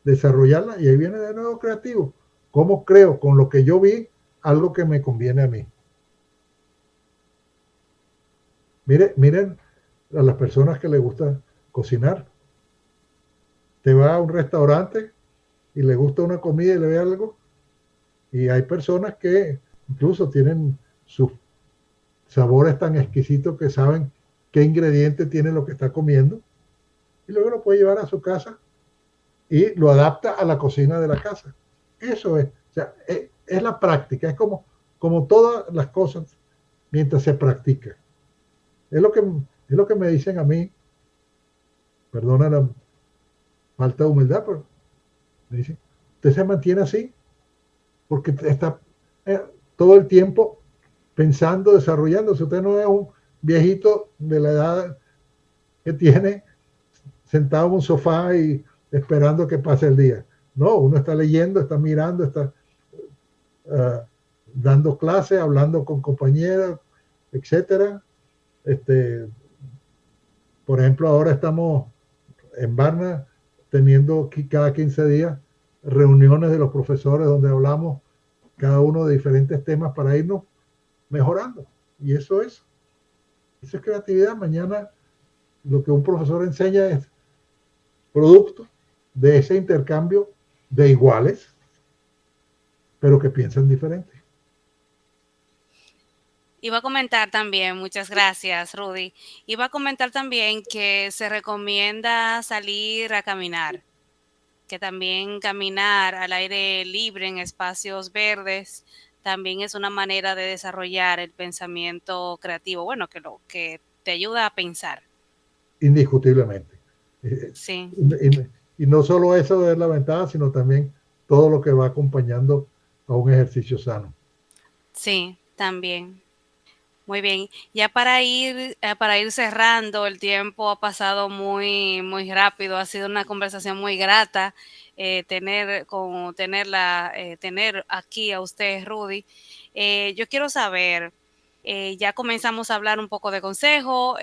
desarrollarla y ahí viene de nuevo creativo. ¿Cómo creo con lo que yo vi algo que me conviene a mí? Miren a las personas que les gusta cocinar. Te va a un restaurante y le gusta una comida y le ve algo. Y hay personas que incluso tienen sus sabores tan exquisitos que saben qué ingrediente tiene lo que está comiendo. Y luego lo puede llevar a su casa y lo adapta a la cocina de la casa. Eso es, o sea, es la práctica, es como todas las cosas mientras se practica. Es lo que me dicen a mí, perdona la falta de humildad, pero me dicen, usted se mantiene así porque está todo el tiempo pensando, desarrollándose. Usted no es un viejito de la edad que tiene sentado en un sofá y esperando que pase el día. No, uno está leyendo, está mirando, está dando clases, hablando con compañeros, etcétera. Por ejemplo, ahora estamos en Varna teniendo cada 15 días reuniones de los profesores donde hablamos cada uno de diferentes temas para irnos mejorando. Y eso es creatividad. Mañana lo que un profesor enseña es producto de ese intercambio de iguales, pero que piensan diferente. Iba a comentar también, muchas gracias, Rudy. Iba a comentar también que se recomienda salir a caminar, que también caminar al aire libre en espacios verdes también es una manera de desarrollar el pensamiento creativo, bueno, que te ayuda a pensar. Indiscutiblemente. Sí. Y no solo eso de la ventaja, sino también todo lo que va acompañando a un ejercicio sano. Sí, también. Muy bien. Ya para ir cerrando, el tiempo ha pasado muy rápido. Ha sido una conversación muy grata tener aquí a usted, Rudy. Yo quiero saber, ya comenzamos a hablar un poco de consejo,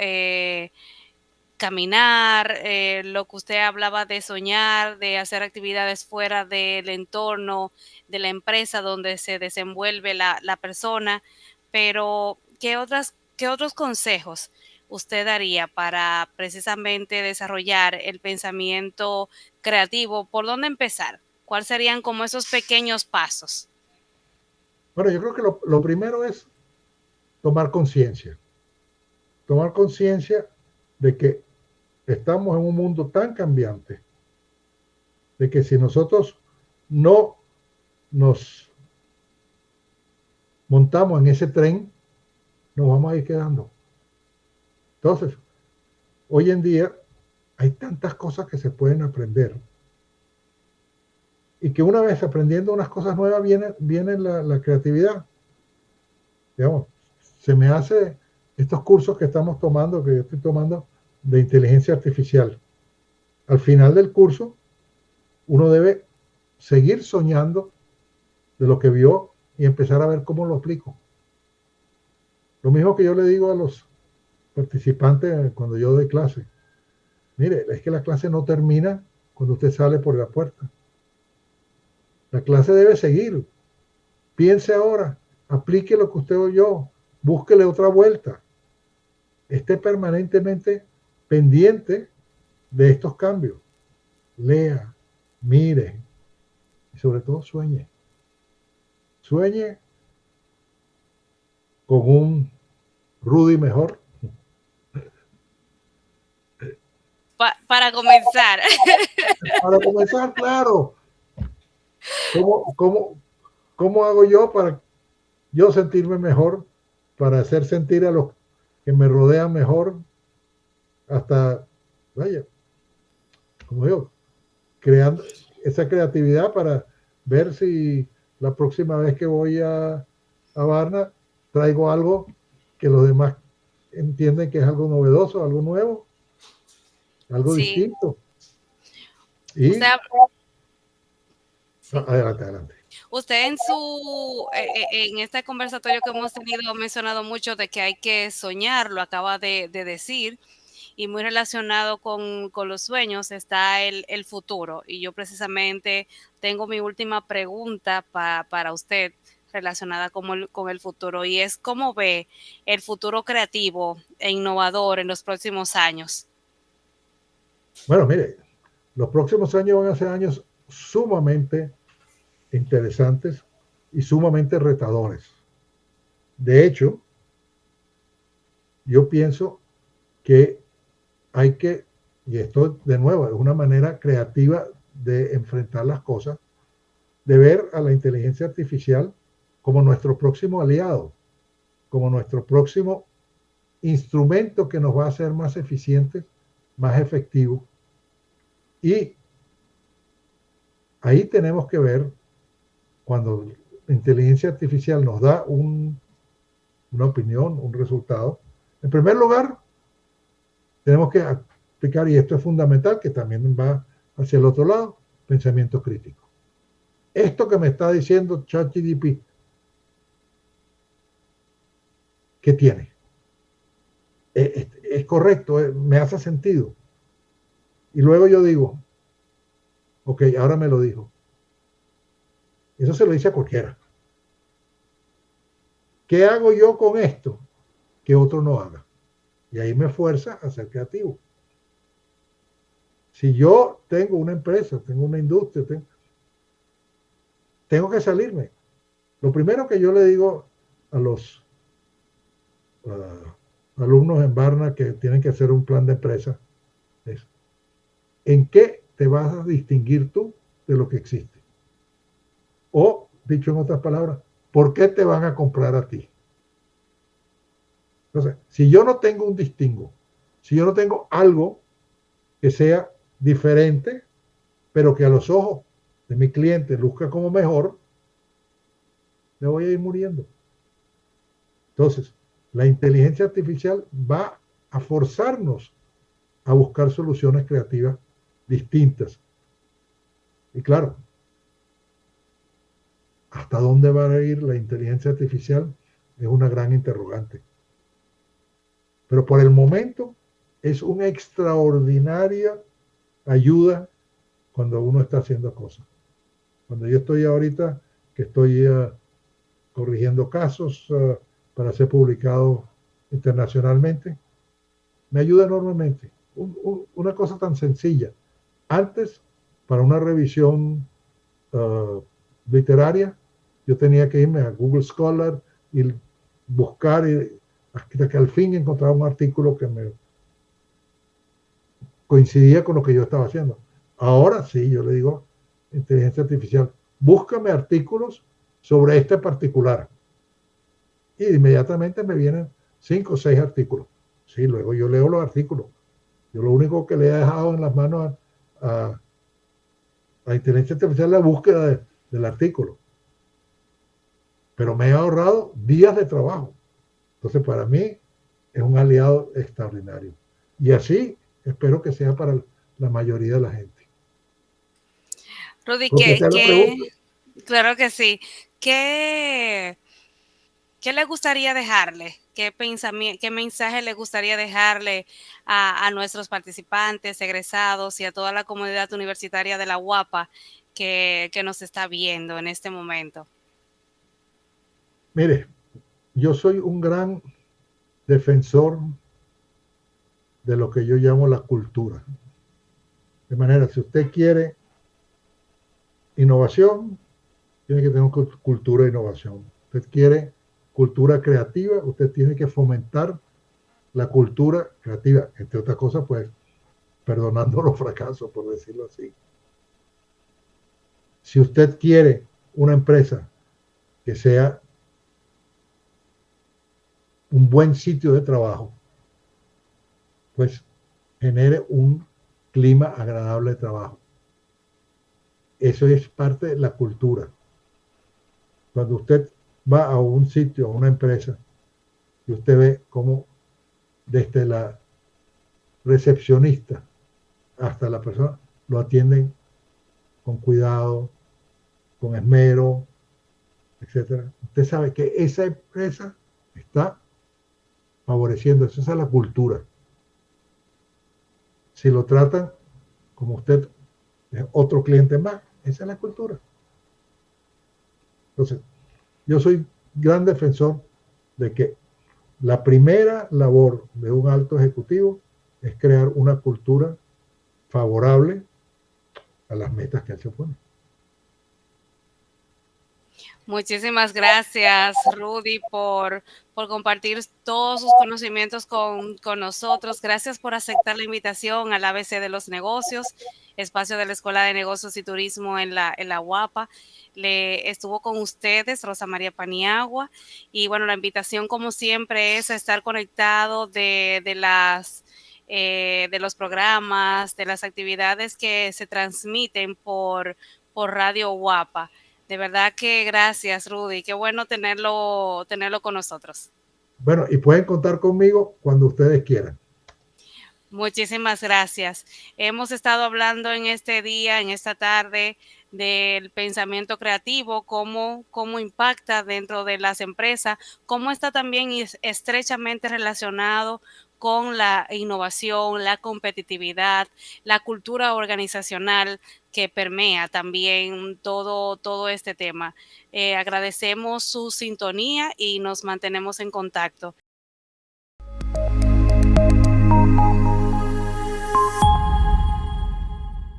caminar, lo que usted hablaba de soñar, de hacer actividades fuera del entorno de la empresa donde se desenvuelve la persona, pero qué otros consejos usted daría para precisamente desarrollar el pensamiento creativo? ¿Por dónde empezar? ¿Cuáles serían como esos pequeños pasos? Bueno, yo creo que lo primero es tomar conciencia. Tomar conciencia de que estamos en un mundo tan cambiante, de que si nosotros no nos montamos en ese tren, nos vamos a ir quedando. Entonces, hoy en día hay tantas cosas que se pueden aprender y que una vez aprendiendo unas cosas nuevas viene la creatividad. Digamos, se me hace estos cursos que estamos tomando, que yo estoy tomando de inteligencia artificial. Al final del curso, uno debe seguir soñando de lo que vio y empezar a ver cómo lo aplico. Lo mismo que yo le digo a los participantes cuando yo doy clase. Mire, es que la clase no termina cuando usted sale por la puerta. La clase debe seguir. Piense ahora, aplique lo que usted oyó, búsquele otra vuelta. Esté permanentemente pendiente de estos cambios. Lea, mire y sobre todo sueñe. Sueñe con un Rudy mejor. Para comenzar. Para comenzar, claro, ¿cómo, cómo, ¿cómo hago yo para yo sentirme mejor? Para hacer sentir a los que me rodean mejor, hasta, vaya, como digo, creando esa creatividad para ver si la próxima vez que voy a Varna traigo algo que los demás entienden que es algo novedoso, algo nuevo, algo Sí. distinto. Usted, Y sí. adelante, adelante. Usted en este conversatorio que hemos tenido ha mencionado mucho de que hay que soñar, lo acaba de decir, y muy relacionado con los sueños está el futuro. Y yo precisamente tengo mi última pregunta para usted relacionada con el futuro, y es cómo ve el futuro creativo e innovador en los próximos años. Bueno, mire, los próximos años van a ser años sumamente interesantes y sumamente retadores. De hecho, yo pienso que hay que, y esto de nuevo es una manera creativa de enfrentar las cosas, de ver a la inteligencia artificial como nuestro próximo aliado, como nuestro próximo instrumento que nos va a hacer más eficientes, más efectivos. Y ahí tenemos que ver cuando la inteligencia artificial nos da una opinión, un resultado. En primer lugar, tenemos que aplicar, y esto es fundamental, que también va hacia el otro lado, pensamiento crítico. Esto que me está diciendo ChatGPT, ¿qué tiene? Es correcto, me hace sentido. Y luego yo digo, ok, ahora me lo dijo. Eso se lo dice a cualquiera. ¿Qué hago yo con esto que otro no haga? Y ahí me fuerza a ser creativo. Si yo tengo una empresa, tengo una industria, tengo que salirme. Lo primero que yo le digo a los alumnos en Varna que tienen que hacer un plan de empresa es, ¿en qué te vas a distinguir tú de lo que existe? O, dicho en otras palabras, ¿por qué te van a comprar a ti? Entonces, si yo no tengo un distingo, si yo no tengo algo que sea diferente, pero que a los ojos de mi cliente luzca como mejor, me voy a ir muriendo. Entonces, la inteligencia artificial va a forzarnos a buscar soluciones creativas distintas. Y claro, ¿hasta dónde va a ir la inteligencia artificial? Es una gran interrogante. Pero por el momento es una extraordinaria ayuda cuando uno está haciendo cosas. Cuando yo estoy ahorita, que estoy corrigiendo casos para ser publicado internacionalmente, me ayuda enormemente. Una cosa tan sencilla. Antes, para una revisión literaria, yo tenía que irme a Google Scholar y buscar hasta que al fin encontraba un artículo que me coincidía con lo que yo estaba haciendo. Ahora sí, yo le digo, inteligencia artificial, búscame artículos sobre este particular. Y inmediatamente me vienen 5 o 6 artículos. Sí, luego yo leo los artículos. Yo lo único que le he dejado en las manos a inteligencia artificial es la búsqueda del artículo. Pero me he ahorrado días de trabajo. Entonces, para mí es un aliado extraordinario. Y así espero que sea para la mayoría de la gente. Rudy, Contesté la pregunta. claro que sí. ¿Qué le gustaría dejarle? ¿Qué mensaje le gustaría dejarle a nuestros participantes, egresados y a toda la comunidad universitaria de la UAPA que nos está viendo en este momento? Mire, yo soy un gran defensor de lo que yo llamo la cultura. De manera, si usted quiere innovación, tiene que tener cultura de innovación. Usted quiere cultura creativa, usted tiene que fomentar la cultura creativa, entre otras cosas, pues, perdonando los fracasos, por decirlo así. Si usted quiere una empresa que sea un buen sitio de trabajo, pues genere un clima agradable de trabajo. Eso es parte de la cultura. Cuando usted va a un sitio, a una empresa, y usted ve cómo desde la recepcionista hasta la persona lo atienden con cuidado, con esmero, etcétera. Usted sabe que esa empresa está favoreciendo eso, esa es la cultura. Si lo tratan como usted es otro cliente más, esa es la cultura. Entonces, yo soy gran defensor de que la primera labor de un alto ejecutivo es crear una cultura favorable a las metas que él se pone. Muchísimas gracias, Rudy, por compartir todos sus conocimientos con nosotros. Gracias por aceptar la invitación al ABC de los Negocios, espacio de la Escuela de Negocios y Turismo en la UAPA. Estuvo con ustedes Rosa María Paniagua. Y bueno, la invitación, como siempre, es a estar conectado de los programas, de las actividades que se transmiten por Radio UAPA. De verdad que gracias, Rudy. Qué bueno tenerlo con nosotros. Bueno, y pueden contar conmigo cuando ustedes quieran. Muchísimas gracias. Hemos estado hablando en este día, en esta tarde, del pensamiento creativo, cómo impacta dentro de las empresas, cómo está también estrechamente relacionado con la innovación, la competitividad, la cultura organizacional que permea también todo este tema. Agradecemos su sintonía y nos mantenemos en contacto.